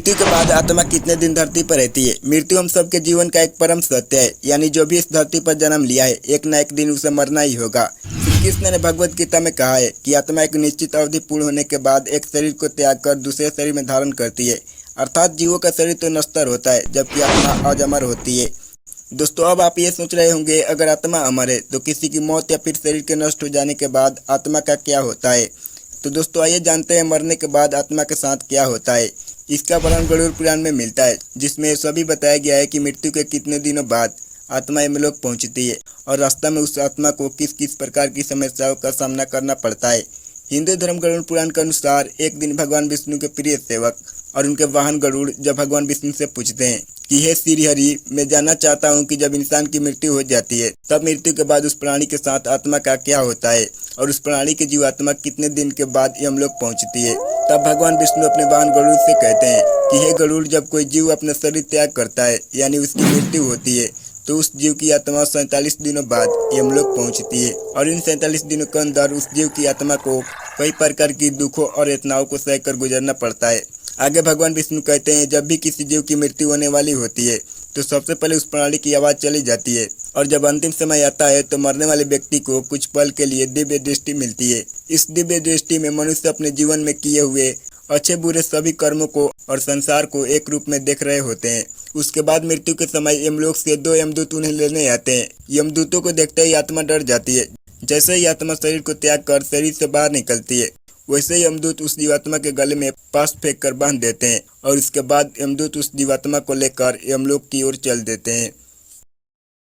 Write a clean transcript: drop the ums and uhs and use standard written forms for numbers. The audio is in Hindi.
मृत्यु के बाद आत्मा कितने दिन धरती पर रहती है। मृत्यु हम सबके जीवन का एक परम सत्य है, यानी जो भी इस धरती पर जन्म लिया है एक न एक दिन उसे मरना ही होगा। श्री कृष्ण ने भगवत गीता में कहा है कि आत्मा एक निश्चित अवधि पूर्ण होने के बाद एक शरीर को त्याग कर दूसरे शरीर में धारण करती है। अर्थात जीवों का शरीर तो नश्वर होता है जबकि आत्मा अजमर होती है। दोस्तों, अब आप ये सोच रहे होंगे अगर आत्मा अमर है तो किसी की मौत या फिर शरीर के नष्ट हो जाने के बाद आत्मा का क्या होता है। तो दोस्तों आइए जानते हैं मरने के बाद आत्मा के साथ क्या होता है। इसका वर्णन गरुड़ पुराण में मिलता है, जिसमें सभी बताया गया है कि मृत्यु के कितने दिनों बाद आत्मा यमलोक पहुंचती है और रास्ता में उस आत्मा को किस किस प्रकार की समस्याओं का सामना करना पड़ता है। हिंदू धर्म गरुड़ पुराण के अनुसार एक दिन भगवान विष्णु के प्रिय सेवक और उनके वाहन गरुड़ जब भगवान विष्णु से पूछते हैं कि हे श्री हरि, मैं जानना चाहता हूँ कि जब इंसान की मृत्यु हो जाती है तब मृत्यु के बाद उस प्राणी के साथ आत्मा का क्या होता है और उस प्राणी की जीवात्मा कितने दिन के बाद यमलोक पहुँचती है। तब भगवान विष्णु अपने वाहन गरुड़ से कहते हैं कि हे गरुड़, जब कोई जीव अपना शरीर त्याग करता है यानी उसकी मृत्यु होती है तो उस जीव की आत्मा 47 दिनों बाद यमलोक पहुंचती है और इन 47 दिनों के अंदर उस जीव की आत्मा को कई प्रकार की दुखों और यातनाओं को सहकर गुजरना पड़ता है। आगे भगवान विष्णु कहते हैं जब भी किसी जीव की मृत्यु होने वाली होती है तो सबसे पहले उस प्राणी की आवाज़ चली जाती है और जब अंतिम समय आता है तो मरने वाले व्यक्ति को कुछ पल के लिए दिव्य दृष्टि मिलती है। इस दिव्य दृष्टि में मनुष्य अपने जीवन में किए हुए अच्छे बुरे सभी कर्मों को और संसार को एक रूप में देख रहे होते हैं। उसके बाद मृत्यु के समय यमलोक से 2 यमदूत उन्हें लेने आते हैं। यमदूतों को देखते ही आत्मा डर जाती है। जैसे ही आत्मा शरीर को त्याग कर शरीर से बाहर निकलती है वैसे ही यमदूत उस जीवात्मा के गले में पास फेंक कर बांध देते हैं और इसके बाद यमदूत उस जीवात्मा को लेकर यमलोक की ओर चल देते हैं।